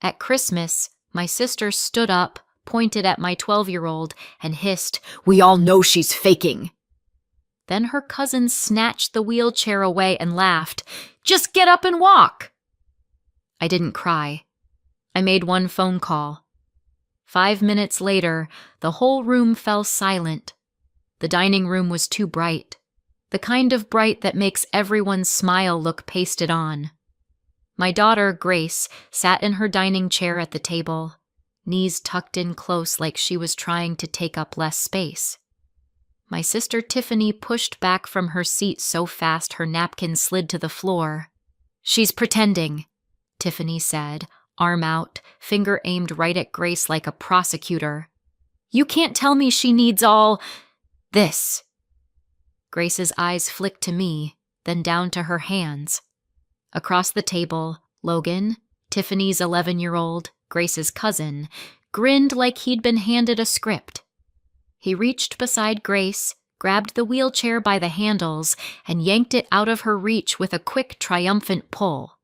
At Christmas, my sister stood up, pointed at my 12-year-old, and hissed, "We all know she's faking." Then her cousin snatched the wheelchair away and laughed, "Just get up and walk." I didn't cry. I made one phone call. 5 minutes later, the whole room fell silent. The dining room was too bright, the kind of bright that makes everyone's smile look pasted on. My daughter, Grace, sat in her dining chair at the table, knees tucked in close like she was trying to take up less space. My sister Tiffany pushed back from her seat so fast her napkin slid to the floor. "She's pretending," Tiffany said, arm out, finger aimed right at Grace like a prosecutor. "You can't tell me she needs all this." Grace's eyes flicked to me, then down to her hands. Across the table, Logan, Tiffany's 11-year-old, Grace's cousin, grinned like he'd been handed a script. He reached beside Grace, grabbed the wheelchair by the handles, and yanked it out of her reach with a quick, triumphant pull.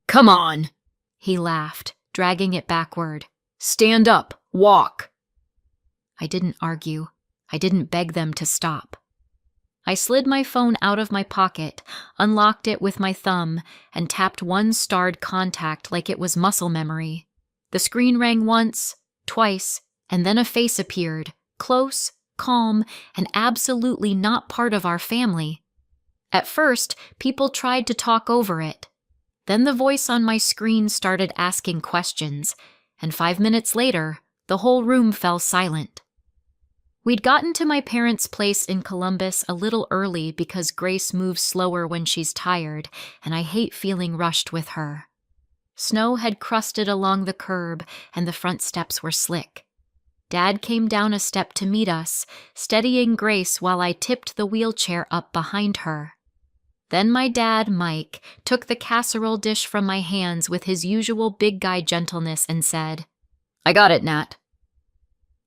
"Come on," he laughed, dragging it backward. "Stand up, walk." I didn't argue. I didn't beg them to stop. I slid my phone out of my pocket, unlocked it with my thumb, and tapped one starred contact like it was muscle memory. The screen rang once, twice, and then a face appeared, close, calm, and absolutely not part of our family. At first, people tried to talk over it. Then the voice on my screen started asking questions, and 5 minutes later, the whole room fell silent. We'd gotten to my parents' place in Columbus a little early because Grace moves slower when she's tired, and I hate feeling rushed with her. Snow had crusted along the curb, and the front steps were slick. Dad came down a step to meet us, steadying Grace while I tipped the wheelchair up behind her. Then my dad, Mike, took the casserole dish from my hands with his usual big guy gentleness and said, "I got it, Nat."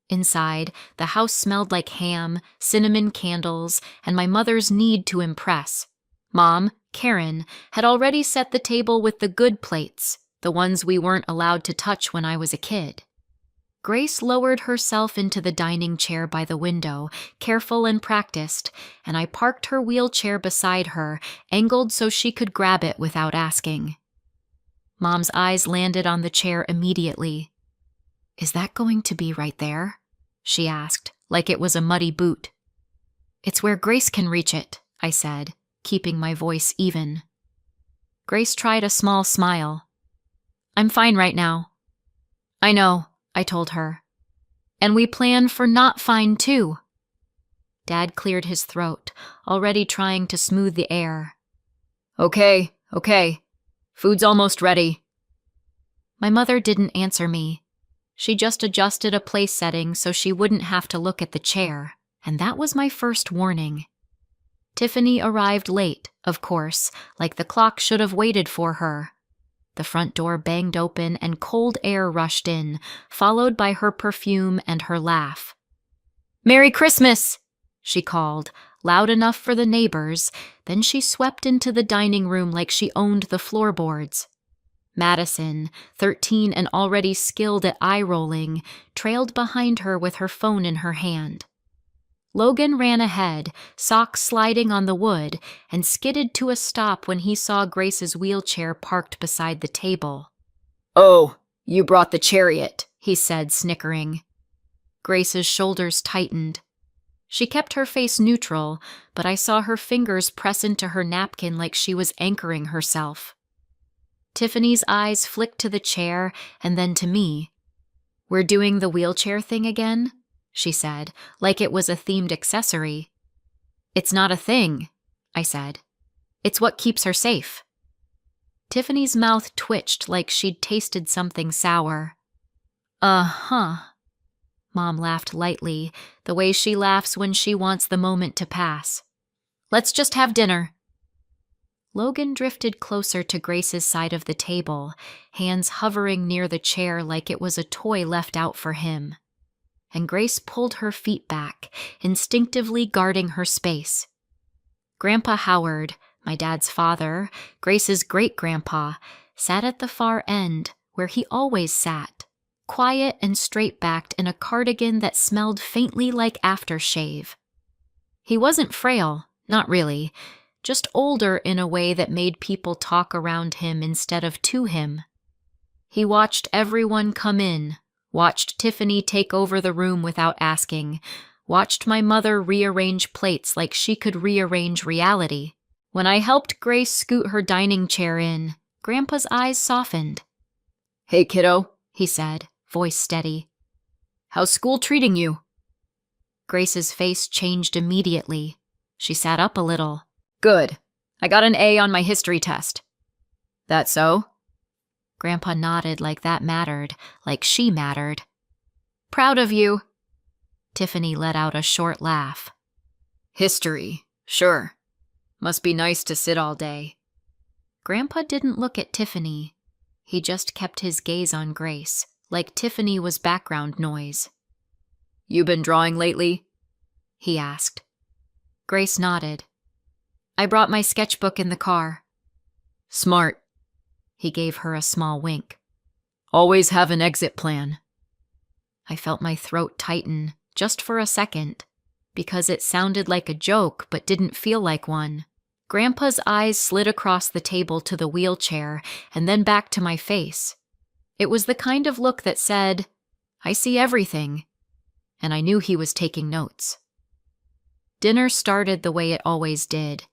Inside, the house smelled like ham, cinnamon candles, and my mother's need to impress. Mom, Karen, had already set the table with the good plates, the ones we weren't allowed to touch when I was a kid. Grace lowered herself into the dining chair by the window, careful and practiced, and I parked her wheelchair beside her, angled so she could grab it without asking. Mom's eyes landed on the chair immediately. "Is that going to be right there?" she asked, like it was a muddy boot. "It's where Grace can reach it," I said, keeping my voice even. Grace tried a small smile. "I'm fine right now." "I know," I told her. "And we plan for not fine, too." Dad cleared his throat, already trying to smooth the air. Okay. Food's almost ready." My mother didn't answer me. She just adjusted a place setting so she wouldn't have to look at the chair, and that was my first warning. Tiffany arrived late, of course, like the clock should have waited for her. The front door banged open and cold air rushed in, followed by her perfume and her laugh. "Merry Christmas!" she called, loud enough for the neighbors, then she swept into the dining room like she owned the floorboards. Madison, 13 and already skilled at eye-rolling, trailed behind her with her phone in her hand. Logan ran ahead, socks sliding on the wood, and skidded to a stop when he saw Grace's wheelchair parked beside the table. "Oh, you brought the chariot," he said, snickering. Grace's shoulders tightened. She kept her face neutral, but I saw her fingers press into her napkin like she was anchoring herself. Tiffany's eyes flicked to the chair and then to me. "We're doing the wheelchair thing again?" she said, like it was a themed accessory. "It's not a thing," I said. "It's what keeps her safe." Tiffany's mouth twitched like she'd tasted something sour. "Uh-huh." Mom laughed lightly, the way she laughs when she wants the moment to pass. "Let's just have dinner." Logan drifted closer to Grace's side of the table, hands hovering near the chair like it was a toy left out for him. And Grace pulled her feet back, instinctively guarding her space. Grandpa Howard, my dad's father, Grace's great-grandpa, sat at the far end, where he always sat, quiet and straight-backed in a cardigan that smelled faintly like aftershave. He wasn't frail, not really, just older in a way that made people talk around him instead of to him. He watched everyone come in, watched Tiffany take over the room without asking, watched my mother rearrange plates like she could rearrange reality. When I helped Grace scoot her dining chair in, Grandpa's eyes softened. "Hey, kiddo," he said, voice steady. "How's school treating you?" Grace's face changed immediately. She sat up a little. "Good. I got an A on my history test." "That so?" Grandpa nodded like that mattered, like she mattered. "Proud of you." Tiffany let out a short laugh. "History, sure. Must be nice to sit all day." Grandpa didn't look at Tiffany. He just kept his gaze on Grace, like Tiffany was background noise. "You been drawing lately?" he asked. Grace nodded. "I brought my sketchbook in the car." "Smart." He gave her a small wink. "Always have an exit plan." I felt my throat tighten, just for a second, because it sounded like a joke but didn't feel like one. Grandpa's eyes slid across the table to the wheelchair and then back to my face. It was the kind of look that said, "I see everything," and I knew he was taking notes. Dinner started the way it always did.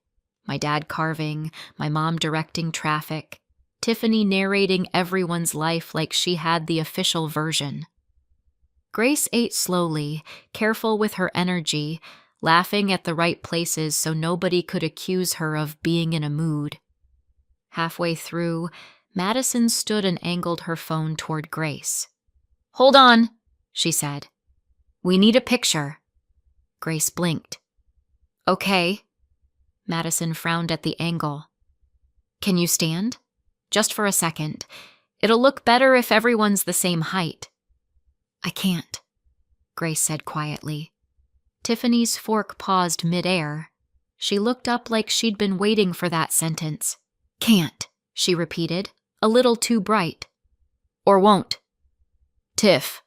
My dad carving, my mom directing traffic, Tiffany narrating everyone's life like she had the official version. Grace ate slowly, careful with her energy, laughing at the right places so nobody could accuse her of being in a mood. Halfway through, Madison stood and angled her phone toward Grace. "Hold on," she said. "We need a picture." Grace blinked. "Okay." Madison frowned at the angle. "Can you stand? Just for a second. It'll look better if everyone's the same height." "I can't," Grace said quietly. Tiffany's fork paused midair. She looked up like she'd been waiting for that sentence. "Can't," she repeated, a little too bright. "Or won't." "Tiff,"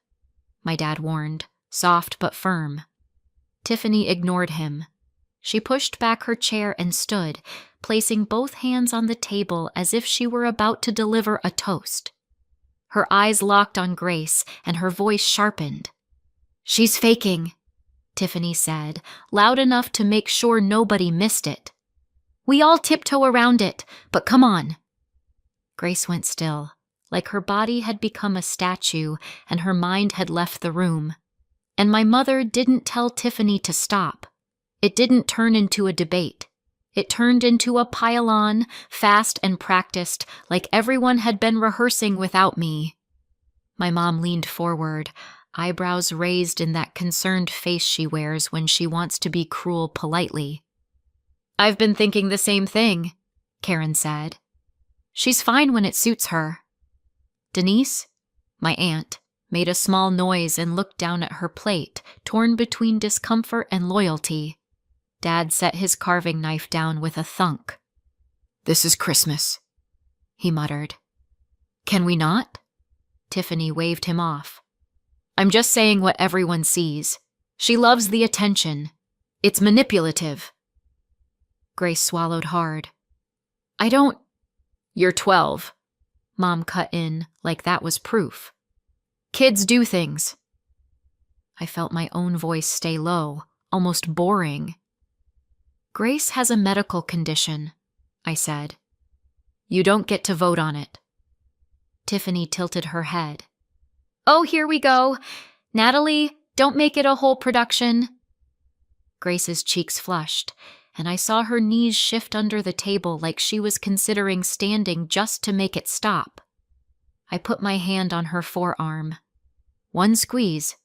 my dad warned, soft but firm. Tiffany ignored him. She pushed back her chair and stood, placing both hands on the table as if she were about to deliver a toast. Her eyes locked on Grace, and her voice sharpened. "She's faking," Tiffany said, loud enough to make sure nobody missed it. "We all tiptoe around it, but come on." Grace went still, like her body had become a statue and her mind had left the room. And my mother didn't tell Tiffany to stop. It didn't turn into a debate. It turned into a pile-on, fast and practiced, like everyone had been rehearsing without me. My mom leaned forward, eyebrows raised in that concerned face she wears when she wants to be cruel politely. "I've been thinking the same thing," Karen said. "She's fine when it suits her." Denise, my aunt, made a small noise and looked down at her plate, torn between discomfort and loyalty. Dad set his carving knife down with a thunk. "This is Christmas," he muttered. "Can we not?" Tiffany waved him off. "I'm just saying what everyone sees. She loves the attention. It's manipulative." Grace swallowed hard. "I don't—" "You're 12. Mom cut in like that was proof. "Kids do things." I felt my own voice stay low, almost boring. "Grace has a medical condition," I said. "You don't get to vote on it." Tiffany tilted her head. "Oh, here we go. Natalie, don't make it a whole production." Grace's cheeks flushed, and I saw her knees shift under the table like she was considering standing just to make it stop. I put my hand on her forearm. One squeeze.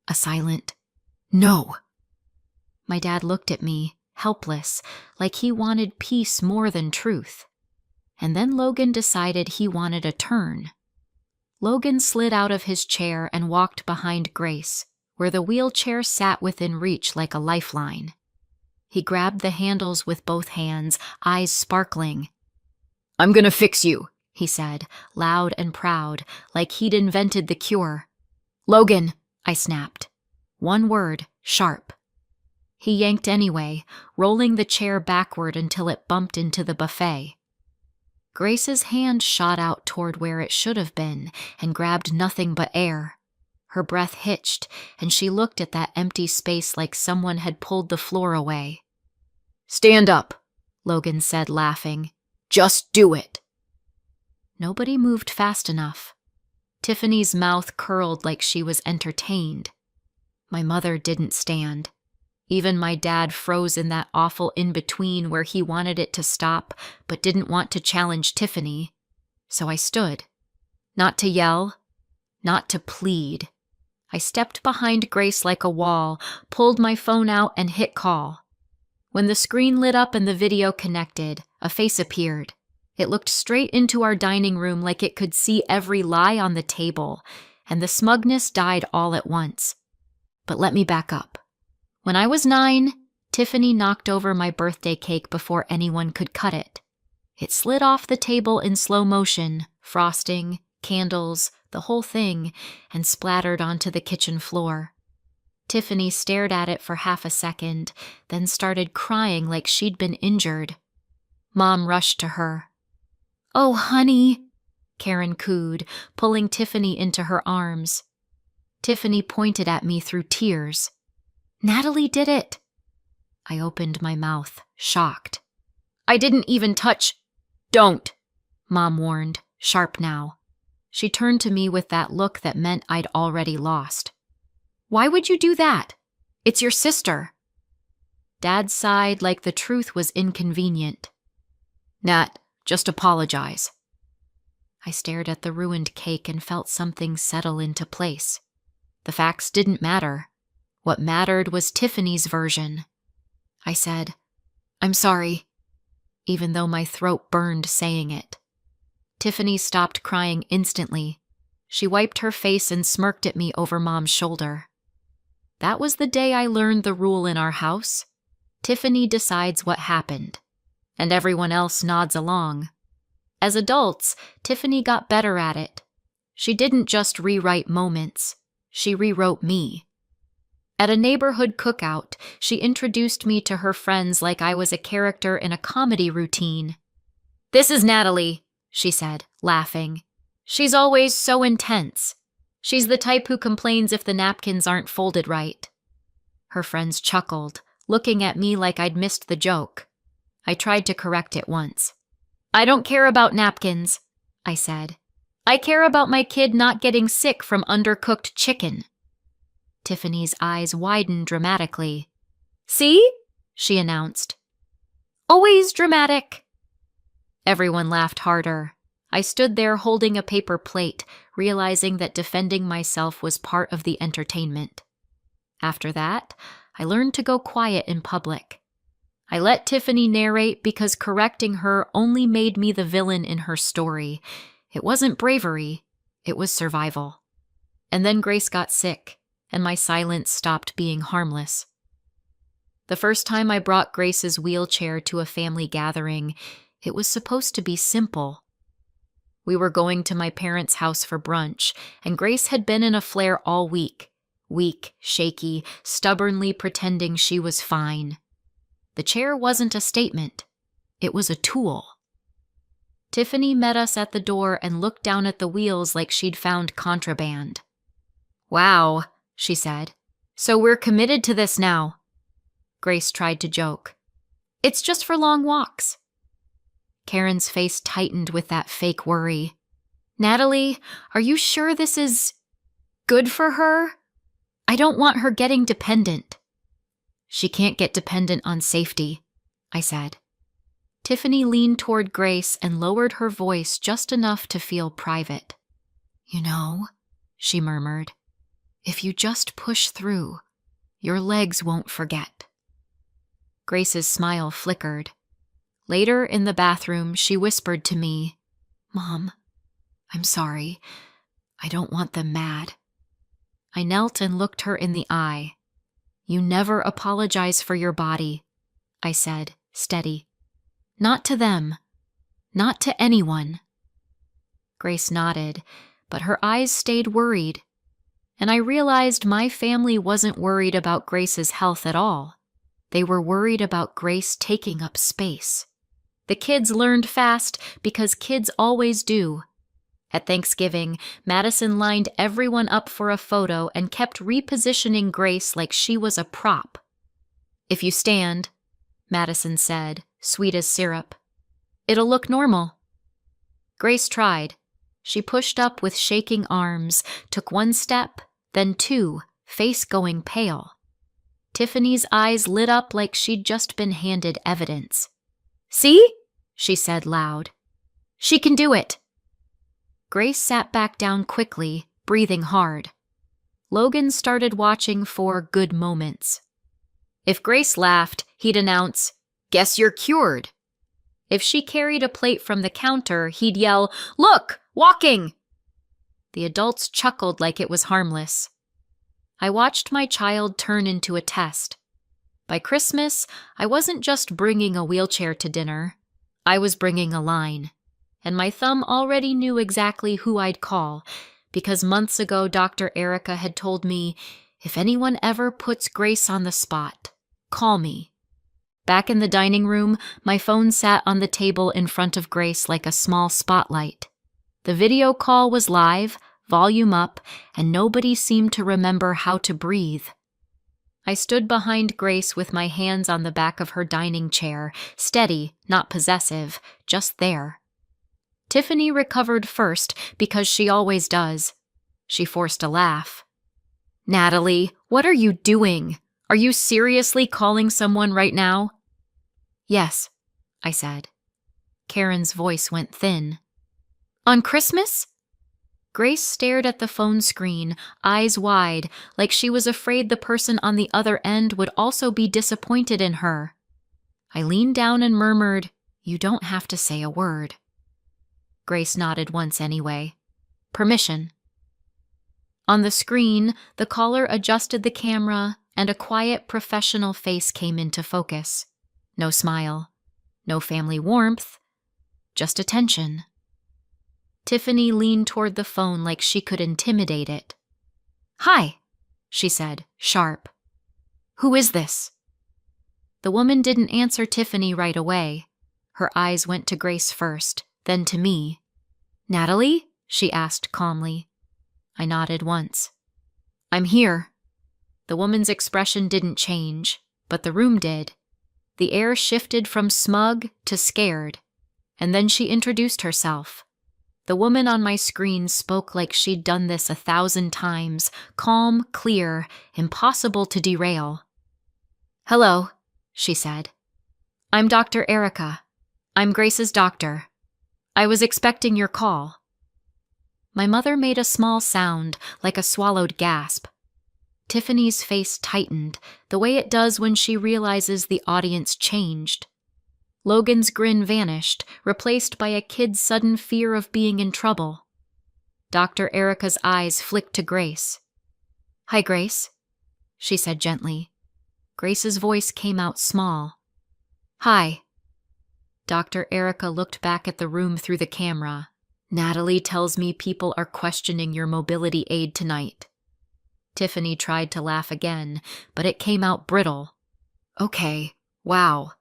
A silent, "No." My dad looked at me, helpless, like he wanted peace more than truth. And then Logan decided he wanted a turn. Logan slid out of his chair and walked behind Grace, where the wheelchair sat within reach like a lifeline. He grabbed the handles with both hands, eyes sparkling. "I'm gonna fix you," he said, loud and proud, like he'd invented the cure. "Logan," I snapped. One word, sharp. He yanked anyway, rolling the chair backward until it bumped into the buffet. Grace's hand shot out toward where it should have been and grabbed nothing but air. Her breath hitched, and she looked at that empty space like someone had pulled the floor away. "Stand up," Logan said, laughing. "Just do it." Nobody moved fast enough. Tiffany's mouth curled like she was entertained. My mother didn't stand. Even my dad froze in that awful in-between where he wanted it to stop but didn't want to challenge Tiffany. So I stood. Not to yell, not to plead. I stepped behind Grace like a wall, pulled my phone out, and hit call. When the screen lit up and the video connected, a face appeared. It looked straight into our dining room like it could see every lie on the table, and the smugness died all at once. But let me back up. When I was 9, Tiffany knocked over my birthday cake before anyone could cut it. It slid off the table in slow motion, frosting, candles, the whole thing, and splattered onto the kitchen floor. Tiffany stared at it for half a second, then started crying like she'd been injured. Mom rushed to her. "Oh, honey," Karen cooed, pulling Tiffany into her arms. Tiffany pointed at me through tears. "Natalie did it." I opened my mouth, shocked. "I didn't even touch—" "Don't," Mom warned, sharp now. She turned to me with that look that meant I'd already lost. "Why would you do that? It's your sister." Dad sighed like the truth was inconvenient. "Nat, just apologize." I stared at the ruined cake and felt something settle into place. The facts didn't matter. What mattered was Tiffany's version. I said, "I'm sorry," even though my throat burned saying it. Tiffany stopped crying instantly. She wiped her face and smirked at me over Mom's shoulder. That was the day I learned the rule in our house. Tiffany decides what happened, and everyone else nods along. As adults, Tiffany got better at it. She didn't just rewrite moments. She rewrote me. At a neighborhood cookout, she introduced me to her friends like I was a character in a comedy routine. "This is Natalie," she said, laughing. "She's always so intense. She's the type who complains if the napkins aren't folded right." Her friends chuckled, looking at me like I'd missed the joke. I tried to correct it once. "I don't care about napkins," I said. "I care about my kid not getting sick from undercooked chicken." Tiffany's eyes widened dramatically. "See?" she announced. "Always dramatic." Everyone laughed harder. I stood there holding a paper plate, realizing that defending myself was part of the entertainment. After that, I learned to go quiet in public. I let Tiffany narrate because correcting her only made me the villain in her story. It wasn't bravery, it was survival. And then Grace got sick, and my silence stopped being harmless. The first time I brought Grace's wheelchair to a family gathering, it was supposed to be simple. We were going to my parents' house for brunch, and Grace had been in a flare all week, weak, shaky, stubbornly pretending she was fine. The chair wasn't a statement. It was a tool. Tiffany met us at the door and looked down at the wheels like she'd found contraband. "Wow," she said. "So we're committed to this now." Grace tried to joke. "It's just for long walks." Karen's face tightened with that fake worry. "Natalie, are you sure this is good for her? I don't want her getting dependent." "She can't get dependent on safety," I said. Tiffany leaned toward Grace and lowered her voice just enough to feel private. "You know," she murmured, "if you just push through, your legs won't forget." Grace's smile flickered. Later, in the bathroom, she whispered to me, "Mom, I'm sorry. I don't want them mad." I knelt and looked her in the eye. "You never apologize for your body," I said, steady. "Not to them. Not to anyone." Grace nodded, but her eyes stayed worried. And I realized my family wasn't worried about Grace's health at all. They were worried about Grace taking up space. The kids learned fast because kids always do. At Thanksgiving, Madison lined everyone up for a photo and kept repositioning Grace like she was a prop. "If you stand," Madison said, sweet as syrup, "it'll look normal." Grace tried. She pushed up with shaking arms, took one step, then two, face going pale. Tiffany's eyes lit up like she'd just been handed evidence. "See?" she said loud. "She can do it." Grace sat back down quickly, breathing hard. Logan started watching for good moments. If Grace laughed, he'd announce, "Guess you're cured." If she carried a plate from the counter, he'd yell, "Look, walking!" The adults chuckled like it was harmless. I watched my child turn into a test. By Christmas, I wasn't just bringing a wheelchair to dinner. I was bringing a line. And my thumb already knew exactly who I'd call, because months ago Dr. Erica had told me, "If anyone ever puts Grace on the spot, call me." Back in the dining room, my phone sat on the table in front of Grace like a small spotlight. The video call was live, volume up, and nobody seemed to remember how to breathe. I stood behind Grace with my hands on the back of her dining chair, steady, not possessive, just there. Tiffany recovered first because she always does. She forced a laugh. "Natalie, what are you doing? Are you seriously calling someone right now?" "Yes," I said. Karen's voice went thin. "On Christmas?" Grace stared at the phone screen, eyes wide, like she was afraid the person on the other end would also be disappointed in her. I leaned down and murmured, "You don't have to say a word." Grace nodded once anyway. "Permission." On the screen, the caller adjusted the camera, and a quiet, professional face came into focus. No smile, no family warmth, just attention. Tiffany leaned toward the phone like she could intimidate it. "Hi," she said, sharp. "Who is this?" The woman didn't answer Tiffany right away. Her eyes went to Grace first, then to me. "Natalie?" she asked calmly. I nodded once. "I'm here." The woman's expression didn't change, but the room did. The air shifted from smug to scared, and then she introduced herself. The woman on my screen spoke like she'd done this 1,000 times, calm, clear, impossible to derail. "Hello," she said. "I'm Dr. Erica. I'm Grace's doctor. I was expecting your call." My mother made a small sound, like a swallowed gasp. Tiffany's face tightened, the way it does when she realizes the audience changed. Logan's grin vanished, replaced by a kid's sudden fear of being in trouble. Dr. Erica's eyes flicked to Grace. "Hi, Grace," she said gently. Grace's voice came out small. "Hi." Dr. Erica looked back at the room through the camera. "Natalie tells me people are questioning your mobility aid tonight." Tiffany tried to laugh again, but it came out brittle. "Okay, wow.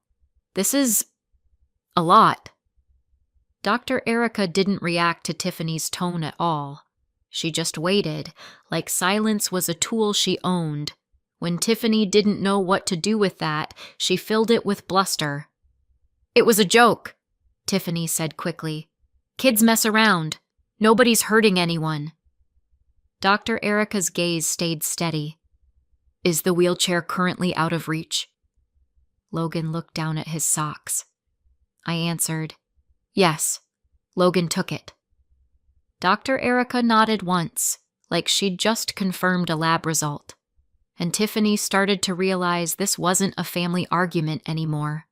This is a lot." Dr. Erica didn't react to Tiffany's tone at all. She just waited, like silence was a tool she owned. When Tiffany didn't know what to do with that, she filled it with bluster. "It was a joke," Tiffany said quickly. "Kids mess around. Nobody's hurting anyone." Dr. Erica's gaze stayed steady. "Is the wheelchair currently out of reach?" Logan looked down at his socks. I answered, "Yes, Logan took it." Dr. Erica nodded once, like she'd just confirmed a lab result, and Tiffany started to realize this wasn't a family argument anymore.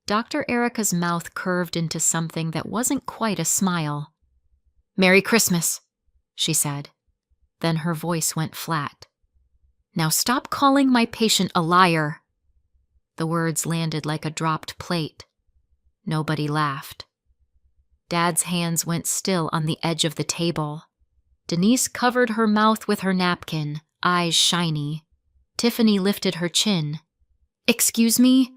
Dr. Erica's mouth curved into something that wasn't quite a smile. "Merry Christmas," she said. Then her voice went flat. "Now stop calling my patient a liar." The words landed like a dropped plate. Nobody laughed. Dad's hands went still on the edge of the table. Denise covered her mouth with her napkin, eyes shiny. Tiffany lifted her chin. "Excuse me?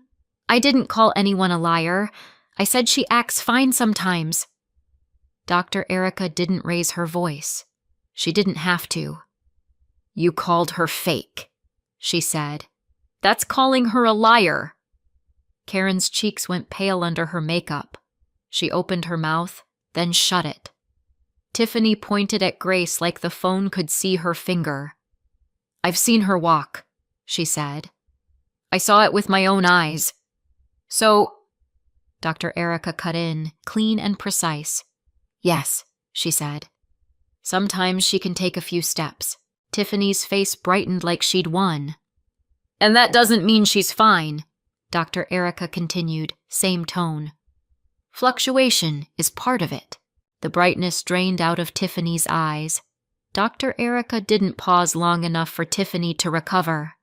I didn't call anyone a liar. I said she acts fine sometimes." Dr. Erica didn't raise her voice. She didn't have to. "You called her fake," she said. "That's calling her a liar." Karen's cheeks went pale under her makeup. She opened her mouth, then shut it. Tiffany pointed at Grace like the phone could see her finger. "I've seen her walk," she said. "I saw it with my own eyes." "So," Dr. Erica cut in, clean and precise. "Yes," she said. "Sometimes she can take a few steps." Tiffany's face brightened like she'd won. "And that doesn't mean she's fine," Dr. Erica continued, same tone. "Fluctuation is part of it." The brightness drained out of Tiffany's eyes. Dr. Erica didn't pause long enough for Tiffany to recover.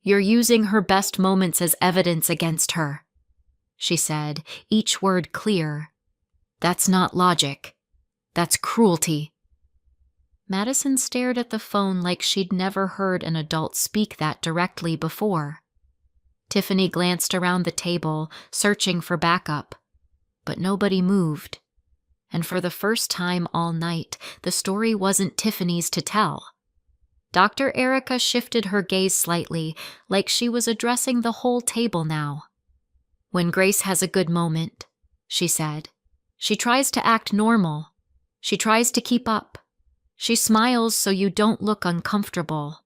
"You're using her best moments as evidence against her," she said, each word clear. "That's not logic. That's cruelty." Madison stared at the phone like she'd never heard an adult speak that directly before. Tiffany glanced around the table, searching for backup, but nobody moved. And for the first time all night, the story wasn't Tiffany's to tell. Dr. Erica shifted her gaze slightly, like she was addressing the whole table now. "When Grace has a good moment," she said, "she tries to act normal. She tries to keep up. She smiles so you don't look uncomfortable."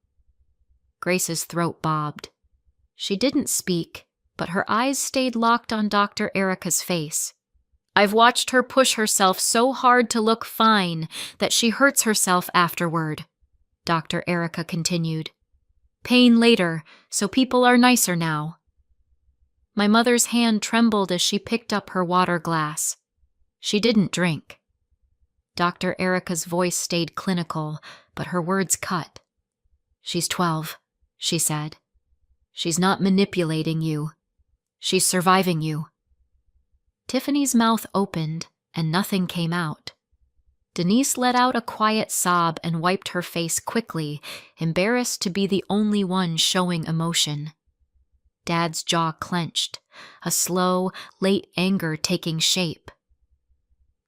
Grace's throat bobbed. She didn't speak, but her eyes stayed locked on Dr. Erica's face. "I've watched her push herself so hard to look fine that she hurts herself afterward," Dr. Erica continued. "Pain later, so people are nicer now." My mother's hand trembled as she picked up her water glass. She didn't drink. Dr. Erica's voice stayed clinical, but her words cut. "She's 12, she said. "She's not manipulating you. She's surviving you." Tiffany's mouth opened, and nothing came out. Denise let out a quiet sob and wiped her face quickly, embarrassed to be the only one showing emotion. Dad's jaw clenched, a slow, late anger taking shape.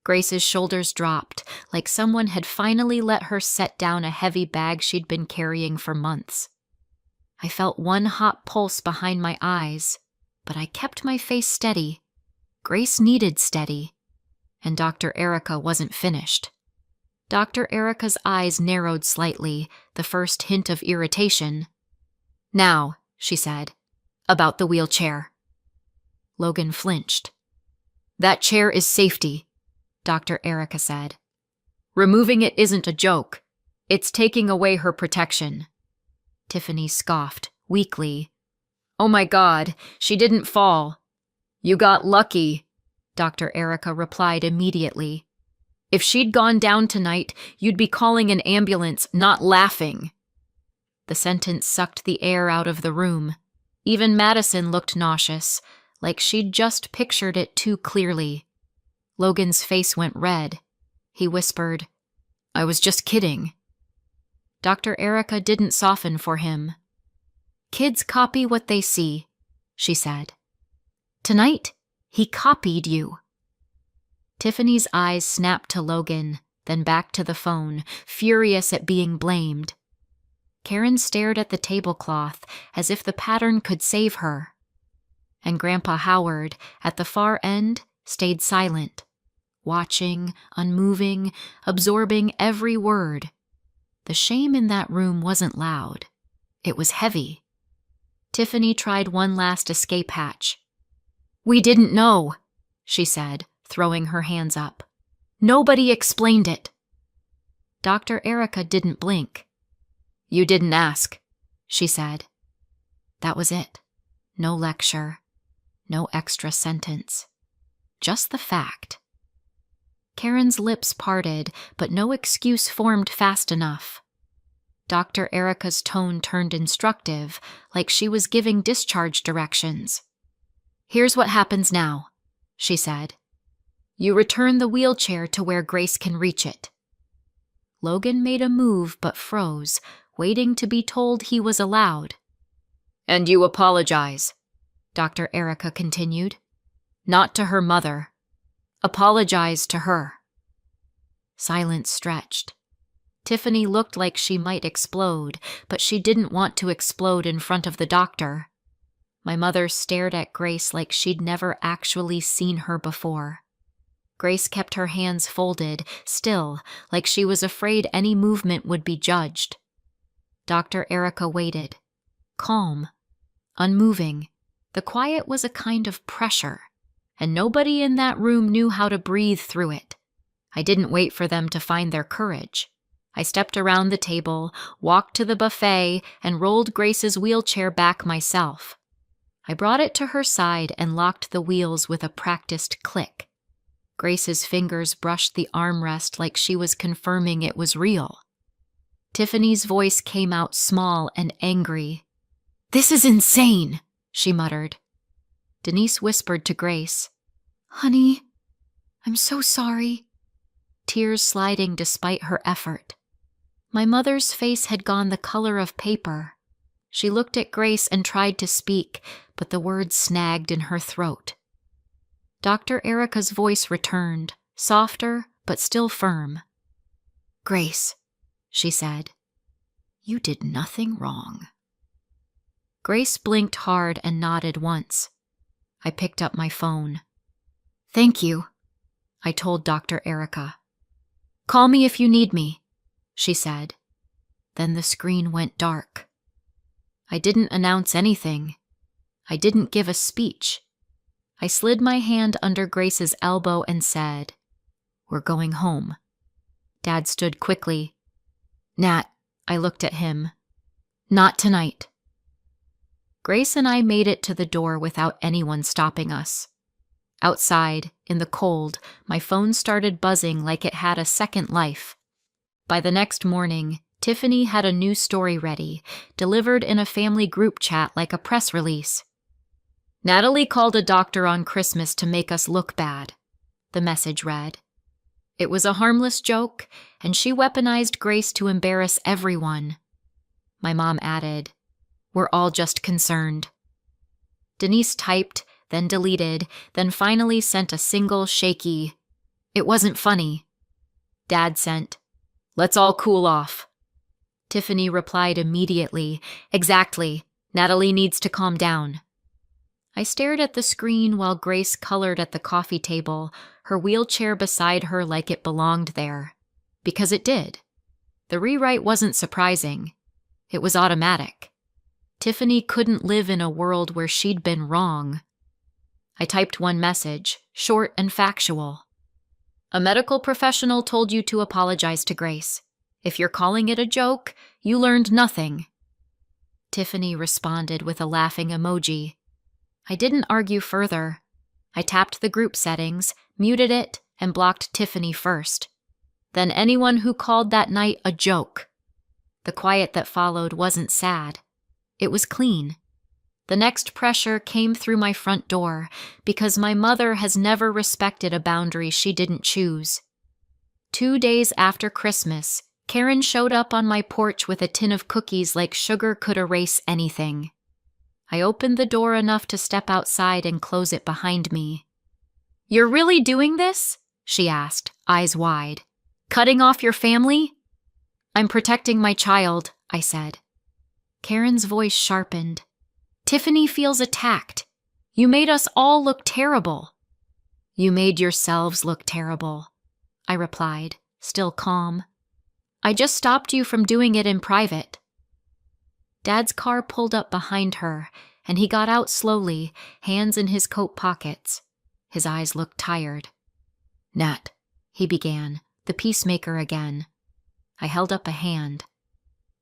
Grace's shoulders dropped, like someone had finally let her set down a heavy bag she'd been carrying for months. I felt one hot pulse behind my eyes, but I kept my face steady. Grace needed steady, and Dr. Erica wasn't finished. Dr. Erica's eyes narrowed slightly, the first hint of irritation. "Now," she said, "about the wheelchair." Logan flinched. "That chair is safety," Dr. Erica said. "Removing it isn't a joke. It's taking away her protection." Tiffany scoffed, weakly. "Oh my God, she didn't fall." "You got lucky," Dr. Erica replied immediately. "If she'd gone down tonight, you'd be calling an ambulance, not laughing." The sentence sucked the air out of the room. Even Madison looked nauseous, like she'd just pictured it too clearly. Logan's face went red. He whispered, "I was just kidding." Dr. Erica didn't soften for him. "Kids copy what they see," she said. "Tonight, he copied you." Tiffany's eyes snapped to Logan, then back to the phone, furious at being blamed. Karen stared at the tablecloth as if the pattern could save her. And Grandpa Howard, at the far end, stayed silent, watching, unmoving, absorbing every word. The shame in that room wasn't loud. It was heavy. Tiffany tried one last escape hatch. "We didn't know," she said, throwing her hands up. "Nobody explained it." Dr. Erica didn't blink. "You didn't ask," she said. That was it. No lecture. No extra sentence. Just the fact. Karen's lips parted, but no excuse formed fast enough. Dr. Erica's tone turned instructive, like she was giving discharge directions. "Here's what happens now," she said. You return the wheelchair to where Grace can reach it." Logan made a move but froze, waiting to be told he was allowed. "And you apologize," Dr. Erica continued. "Not to her mother. Apologize to her." Silence stretched. Tiffany looked like she might explode, but she didn't want to explode in front of the doctor. My mother stared at Grace like she'd never actually seen her before. Grace kept her hands folded, still, like she was afraid any movement would be judged. Dr. Erica waited, calm, unmoving. The quiet was a kind of pressure, and nobody in that room knew how to breathe through it. I didn't wait for them to find their courage. I stepped around the table, walked to the buffet, and rolled Grace's wheelchair back myself. I brought it to her side and locked the wheels with a practiced click. Grace's fingers brushed the armrest like she was confirming it was real. Tiffany's voice came out small and angry. "This is insane," she muttered. Denise whispered to Grace, "Honey, I'm so sorry," tears sliding despite her effort. My mother's face had gone the color of paper. She looked at Grace and tried to speak, but the words snagged in her throat. Dr. Erica's voice returned, softer but still firm. "Grace," she said, "you did nothing wrong." Grace blinked hard and nodded once. I picked up my phone. "Thank you," I told Dr. Erica. "Call me if you need me," she said. Then the screen went dark. I didn't announce anything. I didn't give a speech. I slid my hand under Grace's elbow and said, "We're going home." Dad stood quickly. "Nat," I looked at him. "Not tonight." Grace and I made it to the door without anyone stopping us. Outside, in the cold, my phone started buzzing like it had a second life. By the next morning, Tiffany had a new story ready, delivered in a family group chat like a press release. "Natalie called a doctor on Christmas to make us look bad," the message read. It was a harmless joke, and she weaponized Grace to embarrass everyone. My mom added, "We're all just concerned." Denise typed, then deleted, then finally sent a single shaky, "It wasn't funny." Dad sent, "Let's all cool off." Tiffany replied immediately, "Exactly. Natalie needs to calm down." I stared at the screen while Grace colored at the coffee table, her wheelchair beside her like it belonged there. Because it did. The rewrite wasn't surprising. It was automatic. Tiffany couldn't live in a world where she'd been wrong. I typed one message, short and factual. "A medical professional told you to apologize to Grace. If you're calling it a joke, you learned nothing." Tiffany responded with a laughing emoji. I didn't argue further. I tapped the group settings, muted it, and blocked Tiffany first. Then anyone who called that night a joke. The quiet that followed wasn't sad. It was clean. The next pressure came through my front door because my mother has never respected a boundary she didn't choose. 2 days after Christmas, Karen showed up on my porch with a tin of cookies like sugar could erase anything. I opened the door enough to step outside and close it behind me. "You're really doing this?" she asked, eyes wide. "Cutting off your family?" "I'm protecting my child," I said. Karen's voice sharpened. "Tiffany feels attacked. You made us all look terrible." "You made yourselves look terrible," I replied, still calm. "I just stopped you from doing it in private." Dad's car pulled up behind her, and he got out slowly, hands in his coat pockets. His eyes looked tired. "Nat," he began, the peacemaker again. I held up a hand.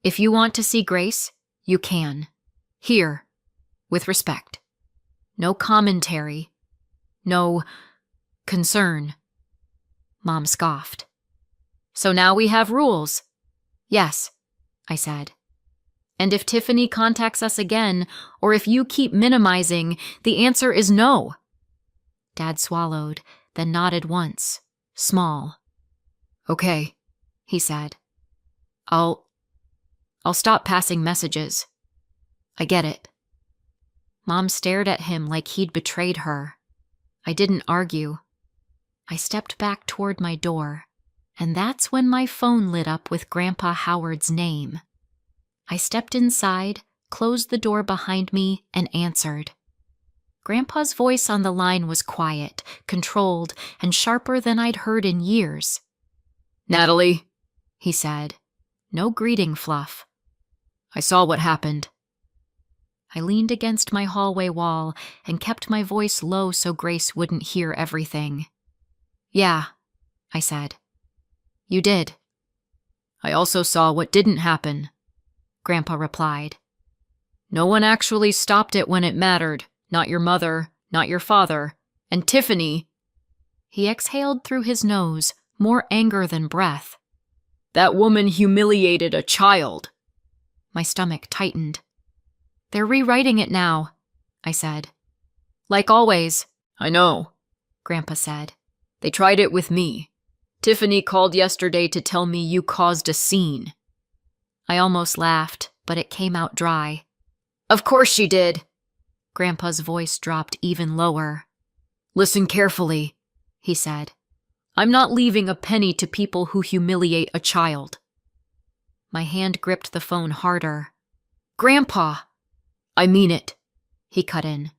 "If you want to see Grace, you can. Here. With respect. No commentary. No concern." Mom scoffed. "So now we have rules." "Yes," I said. "And if Tiffany contacts us again, or if you keep minimizing, the answer is no." Dad swallowed, then nodded once, small. "Okay," he said. I'll stop passing messages. I get it." Mom stared at him like he'd betrayed her. I didn't argue. I stepped back toward my door, and that's when my phone lit up with Grandpa Howard's name. I stepped inside, closed the door behind me, and answered. Grandpa's voice on the line was quiet, controlled, and sharper than I'd heard in years. "Natalie," he said. No greeting fluff. "I saw what happened." I leaned against my hallway wall and kept my voice low so Grace wouldn't hear everything. "Yeah," I said. "You did." "I also saw what didn't happen," Grandpa replied. "No one actually stopped it when it mattered. Not your mother, not your father. And Tiffany—" He exhaled through his nose, more anger than breath. "That woman humiliated a child." My stomach tightened. "They're rewriting it now," I said. "Like always." "I know," Grandpa said. "They tried it with me. Tiffany called yesterday to tell me you caused a scene." I almost laughed, but it came out dry. "Of course she did." Grandpa's voice dropped even lower. "Listen carefully," he said. "I'm not leaving a penny to people who humiliate a child." My hand gripped the phone harder. "Grandpa!" "I mean it," he cut in.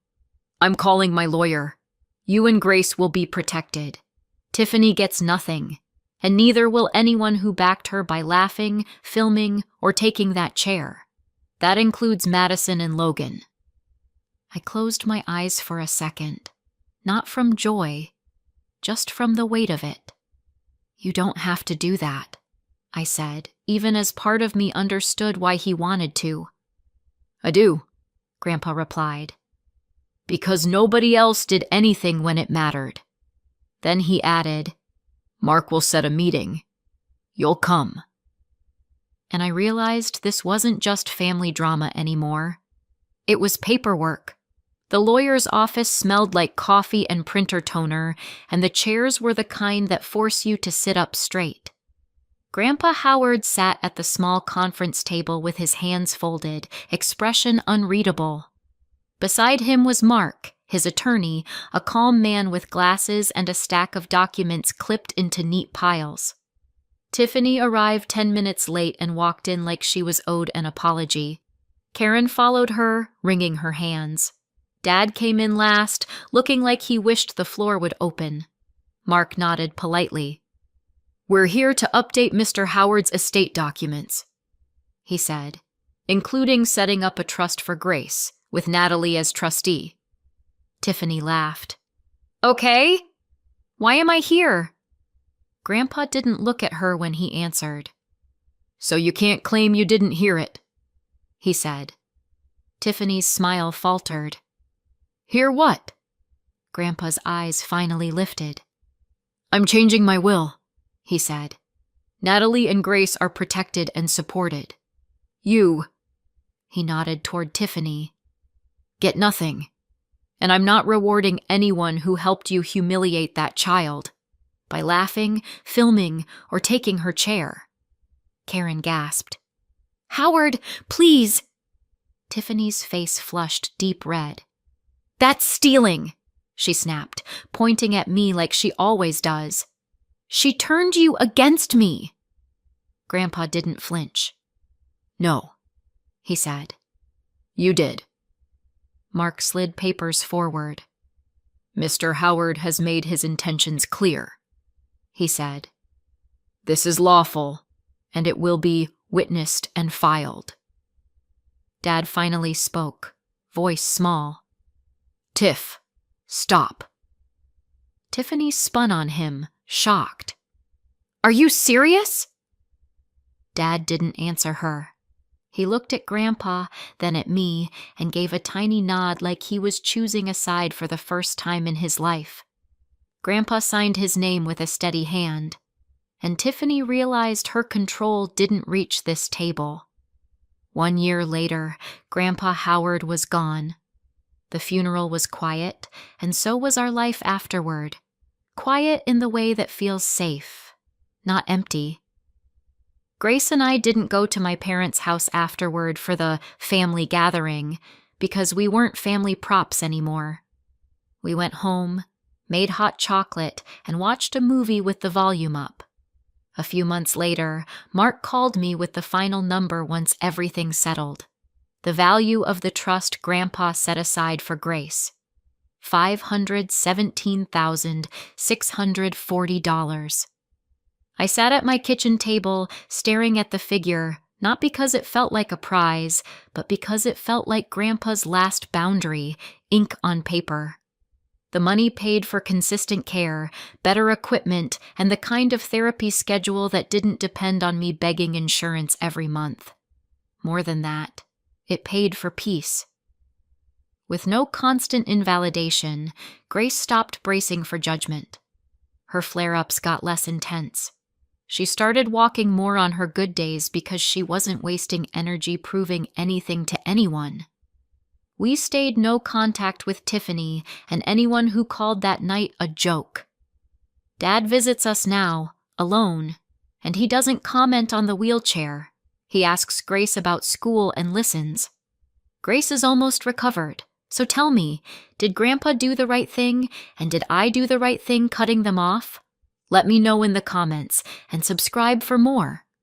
"I'm calling my lawyer. You and Grace will be protected. Tiffany gets nothing, and neither will anyone who backed her by laughing, filming, or taking that chair. That includes Madison and Logan." I closed my eyes for a second, not from joy, just from the weight of it. "You don't have to do that," I said, even as part of me understood why he wanted to. "I do," Grandpa replied. "Because nobody else did anything when it mattered." Then he added, "Mark will set a meeting. You'll come." And I realized this wasn't just family drama anymore. It was paperwork. The lawyer's office smelled like coffee and printer toner, and the chairs were the kind that force you to sit up straight. Grandpa Howard sat at the small conference table with his hands folded, expression unreadable. Beside him was Mark, his attorney, a calm man with glasses and a stack of documents clipped into neat piles. Tiffany arrived 10 minutes late and walked in like she was owed an apology. Karen followed her, wringing her hands. Dad came in last, looking like he wished the floor would open. Mark nodded politely. "We're here to update Mr. Howard's estate documents," he said, "including setting up a trust for Grace, with Natalie as trustee." Tiffany laughed. "Okay. Why am I here?" Grandpa didn't look at her when he answered. "So you can't claim you didn't hear it," he said. Tiffany's smile faltered. "Hear what?" Grandpa's eyes finally lifted. "I'm changing my will," he said. "Natalie and Grace are protected and supported. You," he nodded toward Tiffany, "get nothing. And I'm not rewarding anyone who helped you humiliate that child by laughing, filming, or taking her chair." Karen gasped. "Howard, please!" Tiffany's face flushed deep red. "That's stealing," she snapped, pointing at me like she always does. "She turned you against me." Grandpa didn't flinch. "No," he said. "You did." Mark slid papers forward. "Mr. Howard has made his intentions clear," he said. "This is lawful, and it will be witnessed and filed." Dad finally spoke, voice small. "Tiff, stop." Tiffany spun on him, shocked. "Are you serious?" Dad didn't answer her. He looked at Grandpa, then at me, and gave a tiny nod like he was choosing a side for the first time in his life. Grandpa signed his name with a steady hand, and Tiffany realized her control didn't reach this table. 1 year later, Grandpa Howard was gone. The funeral was quiet, and so was our life afterward. Quiet in the way that feels safe, not empty. Grace and I didn't go to my parents' house afterward for the family gathering because we weren't family props anymore. We went home, made hot chocolate, and watched a movie with the volume up. A few months later, Mark called me with the final number once everything settled. The value of the trust Grandpa set aside for Grace. $517,640. I sat at my kitchen table, staring at the figure, not because it felt like a prize, but because it felt like Grandpa's last boundary, ink on paper. The money paid for consistent care, better equipment, and the kind of therapy schedule that didn't depend on me begging insurance every month. More than that, it paid for peace. With no constant invalidation, Grace stopped bracing for judgment. Her flare-ups got less intense. She started walking more on her good days because she wasn't wasting energy proving anything to anyone. We stayed no contact with Tiffany and anyone who called that night a joke. Dad visits us now, alone, and he doesn't comment on the wheelchair. He asks Grace about school and listens. Grace is almost recovered, so tell me, did Grandpa do the right thing, and did I do the right thing cutting them off? Let me know in the comments, and subscribe for more.